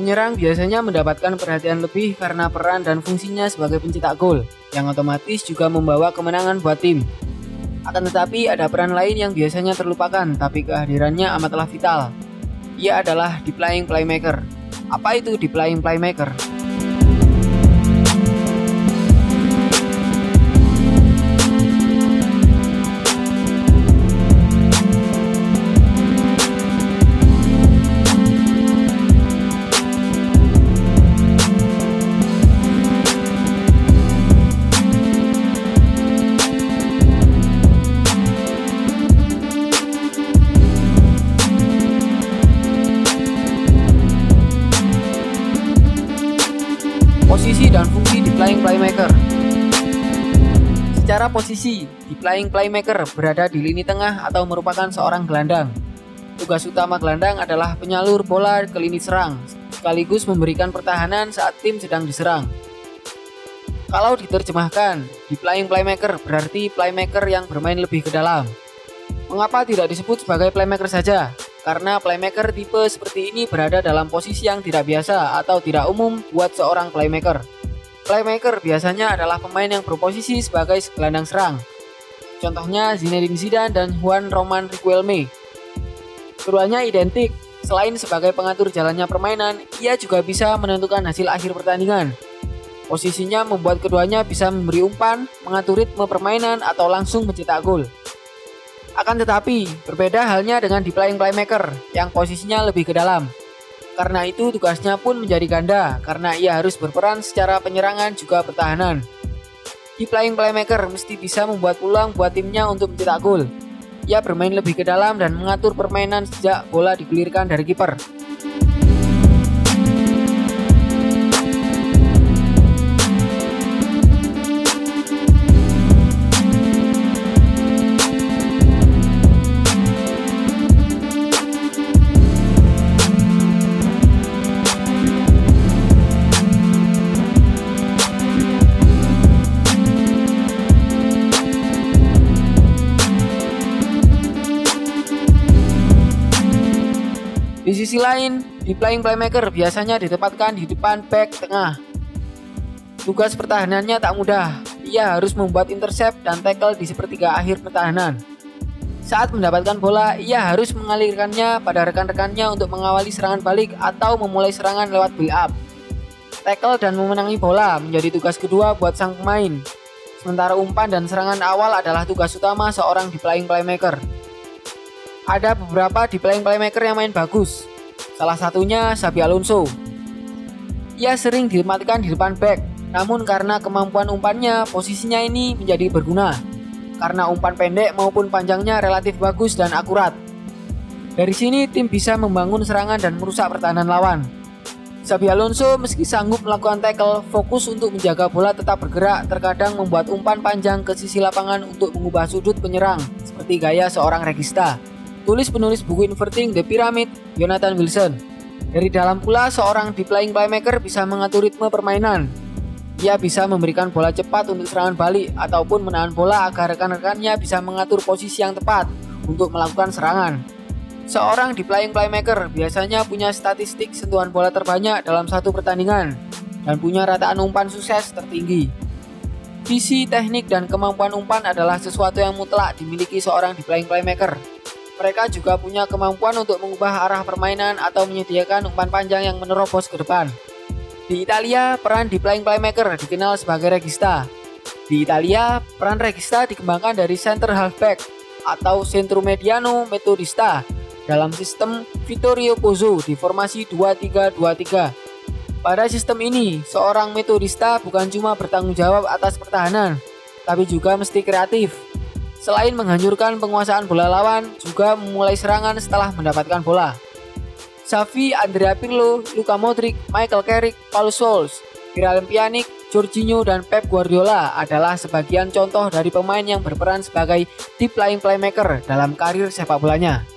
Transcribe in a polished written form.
Penyerang biasanya mendapatkan perhatian lebih karena peran dan fungsinya sebagai pencetak gol, yang otomatis juga membawa kemenangan buat tim. Akan tetapi ada peran lain yang biasanya terlupakan, tapi kehadirannya amatlah vital. Ia adalah deep lying playmaker. Apa itu deep lying playmaker? Posisi dan fungsi deep lying playmaker. Secara posisi, deep lying playmaker berada di lini tengah atau merupakan seorang gelandang. Tugas utama gelandang adalah penyalur bola ke lini serang, sekaligus memberikan pertahanan saat tim sedang diserang. Kalau diterjemahkan, deep lying playmaker berarti playmaker yang bermain lebih ke dalam. Mengapa tidak disebut sebagai playmaker saja? Karena playmaker tipe seperti ini berada dalam posisi yang tidak biasa atau tidak umum buat seorang playmaker. Playmaker biasanya adalah pemain yang berposisi sebagai gelandang serang. Contohnya Zinedine Zidane dan Juan Roman Riquelme. Keduanya identik, selain sebagai pengatur jalannya permainan, ia juga bisa menentukan hasil akhir pertandingan. Posisinya membuat keduanya bisa memberi umpan, mengatur ritme permainan, atau langsung mencetak gol. Akan tetapi, berbeda halnya dengan deep lying playmaker yang posisinya lebih ke dalam. Karena itu tugasnya pun menjadi ganda, karena ia harus berperan secara penyerangan juga pertahanan. Deep lying playmaker mesti bisa membuat peluang buat timnya untuk mencetak gol. Ia bermain lebih ke dalam dan mengatur permainan sejak bola digulirkan dari kiper. Di sisi lain, deep lying playmaker biasanya ditempatkan di depan back tengah. Tugas pertahanannya tak mudah, ia harus membuat intercept dan tackle di sepertiga akhir pertahanan. Saat mendapatkan bola, ia harus mengalirkannya pada rekan-rekannya untuk mengawali serangan balik atau memulai serangan lewat build up. Tackle dan memenangi bola menjadi tugas kedua buat sang pemain. Sementara umpan dan serangan awal adalah tugas utama seorang deep lying playmaker. Ada beberapa deep lying playmaker yang main bagus. Salah satunya Xabi Alonso. Ia sering ditempatkan di depan back, namun karena kemampuan umpannya, posisinya ini menjadi berguna. Karena umpan pendek maupun panjangnya relatif bagus dan akurat. Dari sini tim bisa membangun serangan dan merusak pertahanan lawan. Xabi Alonso meski sanggup melakukan tackle, fokus untuk menjaga bola tetap bergerak, terkadang membuat umpan panjang ke sisi lapangan untuk mengubah sudut penyerang, seperti gaya seorang regista. Tulis penulis buku Inverting the Pyramid, Jonathan Wilson. Dari dalam pula seorang deep lying playmaker bisa mengatur ritme permainan. Ia bisa memberikan bola cepat untuk serangan balik ataupun menahan bola agar rekan-rekannya bisa mengatur posisi yang tepat untuk melakukan serangan. Seorang deep lying playmaker biasanya punya statistik sentuhan bola terbanyak dalam satu pertandingan dan punya rataan umpan sukses tertinggi. Visi, teknik, dan kemampuan umpan adalah sesuatu yang mutlak dimiliki seorang deep lying playmaker. Mereka juga punya kemampuan untuk mengubah arah permainan atau menyediakan umpan panjang yang menerobos ke depan. Di Italia, peran deep lying playmaker dikenal sebagai regista. Di Italia, peran regista dikembangkan dari center halfback atau centromediano metodista dalam sistem Vittorio Pozzo di formasi 2-3-2-3. Pada sistem ini, seorang metodista bukan cuma bertanggung jawab atas pertahanan, tapi juga mesti kreatif. Selain menghancurkan penguasaan bola lawan, juga memulai serangan setelah mendapatkan bola. Xavi, Andrea Pirlo, Luka Modric, Michael Carrick, Paul Scholes, Miralem Pjanic, Jorginho, dan Pep Guardiola adalah sebagian contoh dari pemain yang berperan sebagai deep lying playmaker dalam karir sepak bolanya.